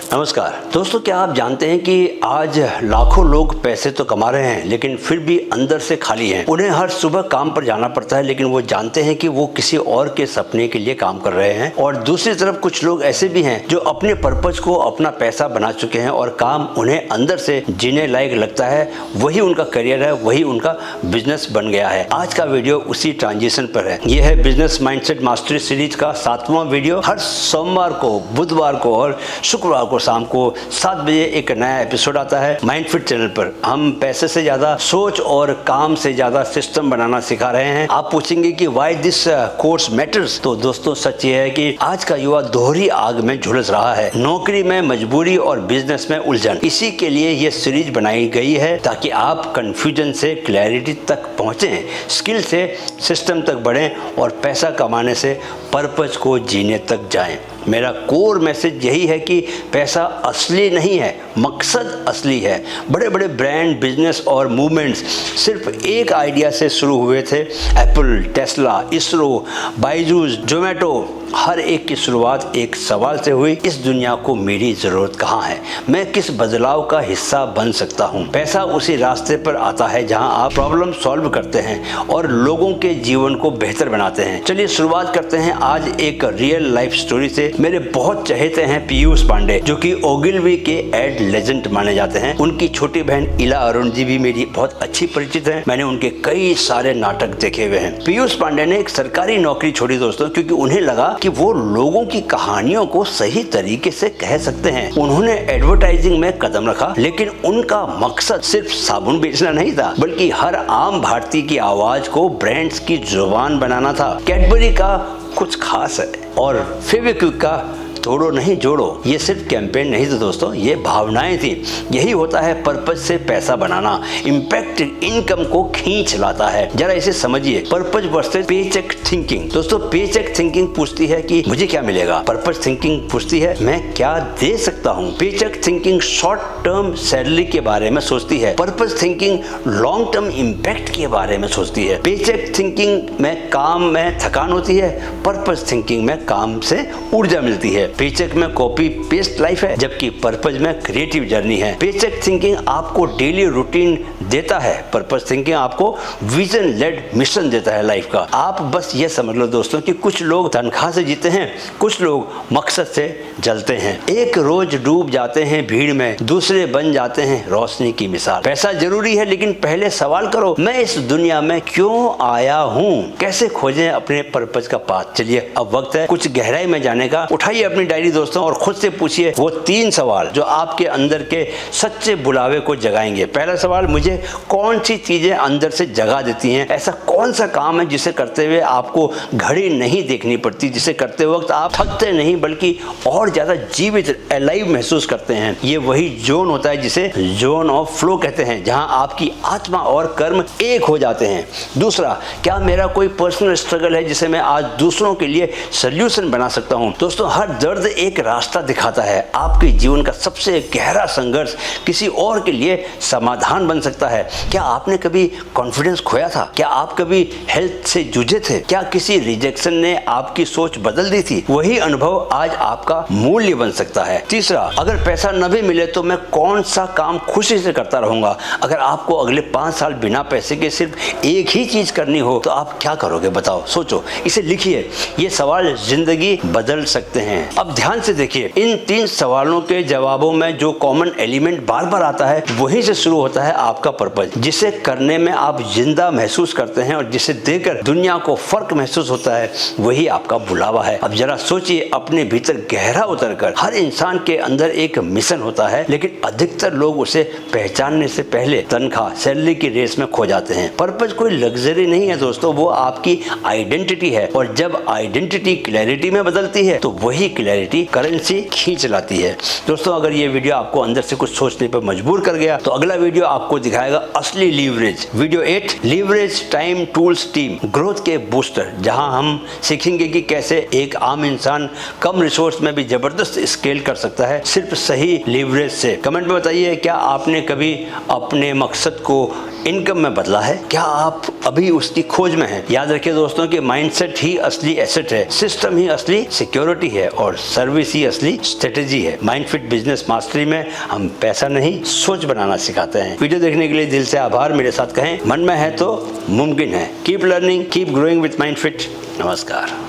नमस्कार दोस्तों, क्या आप जानते हैं कि आज लाखों लोग पैसे तो कमा रहे हैं लेकिन फिर भी अंदर से खाली हैं। उन्हें हर सुबह काम पर जाना पड़ता है लेकिन वो जानते हैं कि वो किसी और के सपने के लिए काम कर रहे हैं। और दूसरी तरफ कुछ लोग ऐसे भी हैं जो अपने पर्पज को अपना पैसा बना चुके हैं और काम उन्हें अंदर से जीने लायक लगता है, वही उनका करियर है, वही उनका बिजनेस बन गया है। आज का वीडियो उसी ट्रांजिशन पर है। यह है बिजनेस माइंडसेट मास्टरी सीरीज का 7वां वीडियो। हर सोमवार को, बुधवार को और शुक्रवार को शाम को 7 बजे एक नया एपिसोड आता है माइंडफिट चैनल पर। हम पैसे से ज्यादा सोच और काम से ज्यादा सिस्टम बनाना सिखा रहे हैं। आप पूछेंगे कि व्हाई दिस कोर्स मैटर्स, तो दोस्तों सच ये है कि आज का युवा दोहरी आग में झुलस रहा है, नौकरी में, मजबूरी और बिजनेस में उलझन। इसी के लिए ये सीरीज बनाई गई है ताकि आप कंफ्यूजन से क्लैरिटी तक पहुंचे, स्किल से सिस्टम तक बढ़ें और पैसा कमाने से पर्पज को जीने तक जाएं। मेरा कोर मैसेज यही है कि पैसा असली नहीं है, मकसद असली है। बड़े बड़े ब्रांड, बिजनेस और मूवमेंट्स सिर्फ एक आइडिया से शुरू हुए थे। एप्पल, टेस्ला, इसरो, बायजूस, जोमेटो, हर एक की शुरुआत एक सवाल से हुई, इस दुनिया को मेरी जरूरत कहाँ है, मैं किस बदलाव का हिस्सा बन सकता हूँ। पैसा उसी रास्ते पर आता है जहाँ आप प्रॉब्लम सॉल्व करते हैं और लोगों के जीवन को बेहतर बनाते हैं। चलिए शुरुआत करते हैं आज एक रियल लाइफ स्टोरी से। मेरे बहुत चहेते हैं पीयूष पांडे, जो कि ओगिलवी के एड लेजेंड माने जाते हैं। उनकी छोटी बहन इला अरुण जी भी मेरी बहुत अच्छी परिचित है। मैंने उनके कई सारे नाटक देखे हुए हैं। पीयूष पांडे ने एक सरकारी नौकरी छोड़ी दोस्तों, क्योंकि उन्हें लगा कि वो लोगों की कहानियों को सही तरीके से कह सकते हैं। उन्होंने एडवर्टाइजिंग में कदम रखा, लेकिन उनका मकसद सिर्फ साबुन बेचना नहीं था, बल्कि हर आम भारतीय की आवाज को ब्रांड्स की जुबान बनाना था। कैडबरी का कुछ खास है और फेविक्विक का तोड़ो नहीं जोड़ो, ये सिर्फ कैंपेन नहीं था दोस्तों, ये भावनाएं थी। यही होता है पर्पज से पैसा बनाना। इम्पैक्ट इनकम को खींच लाता है। जरा इसे समझिए, पर्पज वर्सेस पेचेक थिंकिंग। दोस्तों पेचेक थिंकिंग पूछती है कि मुझे क्या मिलेगा, पर्पज थिंकिंग पूछती है मैं क्या दे सकता हूँ। Paycheque thinking short term salary के बारे में सोचती है, purpose thinking long term impact के बारे में सोचती है। पेचेक थिंकिंग में काम में थकान होती है, पर्पज थिंकिंग में काम से ऊर्जा मिलती है। पेचेक में कॉपी पेस्ट लाइफ है, जबकि पर्पज में क्रिएटिव जर्नी है। पेचेक थिंकिंग आपको डेली रूटीन देता है, पर्पज थिंकिंग आपको विजन लेड मिशन देता है लाइफ का। आप बस ये समझ लो दोस्तों कि कुछ लोग तनख्वाह से जीते हैं, कुछ लोग मकसद से जलते हैं। एक रोज डूब जाते हैं भीड़ में, दूसरे बन जाते हैं रोशनी की मिसाल। पैसा जरूरी है, लेकिन पहले सवाल करो, मैं इस दुनिया में क्यों आया हूँ। कैसे खोजें अपने पर्पज का पाथ। चलिए अब वक्त है कुछ गहराई में जाने का। उठाइए अपनी डायरी दोस्तों और खुद से पूछिए वो 3 सवाल जो आपके अंदर के सच्चे बुलावे को जगाएंगे। पहला सवाल, मुझे कौन सी चीजें अंदर से जगा देती हैं। ऐसा कौन सा काम है जिसे करते हुए आपको घड़ी नहीं देखनी पड़ती, जिसे करते वक्त आप थकते नहीं बल्कि और ज्यादा जीवित, अलाइव महसूस करते हैं। ये वही जोन होता है जिसे जोन ऑफ फ्लो कहते हैं, जहां आपकी आत्मा और कर्म एक हो जाते हैं। दूसरा, क्या मेरा कोई पर्सनल स्ट्रगल है जिसे मैं आज दूसरों के लिए सोल्यूशन बना सकता हूं। दोस्तों हर दर्द एक रास्ता दिखाता है। आपके जीवन का सबसे गहरा संघर्ष किसी और के लिए समाधान बन सकता है। क्या आपने कभी कॉन्फिडेंस खोया था? क्या आप कभी हेल्थ से जूझे थे? क्या किसी रिजेक्शन ने आपकी सोच बदल दी थी? वही अनुभव आज आपका मूल्य बन सकता है। तीसरा, अगर पैसा न भी मिले तो मैं कौन सा काम खुशी से करता रहूंगा। अगर आपको अगले 5 साल बिना पैसे के सिर्फ एक ही चीज करनी हो तो आप क्या करोगे, बताओ, सोचो, इसे लिखिए। ये सवाल जिंदगी बदल सकते हैं। अब ध्यान से देखिए, इन 3 सवालों के जवाबों में जो कॉमन एलिमेंट बार बार आता है, वहीं से शुरू होता है आपका पर्पज। जिसे करने में आप जिंदा महसूस करते हैं और जिसे देकर दुनिया को फर्क महसूस होता है, वही आपका बुलावा है। अब जरा सोचिए, अपने भीतर गहरा उतरकर, हर इंसान के अंदर एक मिशन होता है, लेकिन अधिकतर लोग उसे पहचानने से पहले तनख्वाह, सैलरी की रेस में खो जाते हैं। पर्पज कोई लग्जरी नहीं है दोस्तों, वो आपकी आइडेंटिटी है। और जब आइडेंटिटी क्लैरिटी में बदलती है तो वही क्लैरिटी करेंसी खींच लाती है। दोस्तों अगर ये वीडियो आपको अंदर से कुछ सोचने पर मजबूर कर गया तो अगला वीडियो आपको दिखाएगा असली leverage. Video 8, leverage time tools team, growth के बूस्टर, जहां हम सीखेंगे कि कैसे एक आम इंसान कम रिसोर्स में भी जबरदस्त स्केल कर सकता है सिर्फ सही लीवरेज से। कमेंट में बताइए, क्या आपने कभी अपने मकसद को इनकम में बदला है? क्या आप अभी उसकी खोज में हैं? याद रखिए दोस्तों कि माइंडसेट ही असली एसेट है, सिस्टम ही असली सिक्योरिटी है और सर्विस ही असली स्ट्रेटेजी है। माइंडफिट बिजनेस मास्टरी में हम पैसा नहीं, सोच बनाना सिखाते हैं। वीडियो देखने के लिए दिल से आभार। मेरे साथ कहें, मन में है तो मुमकिन है। Keep learning, keep growing with Mindfit. नमस्कार।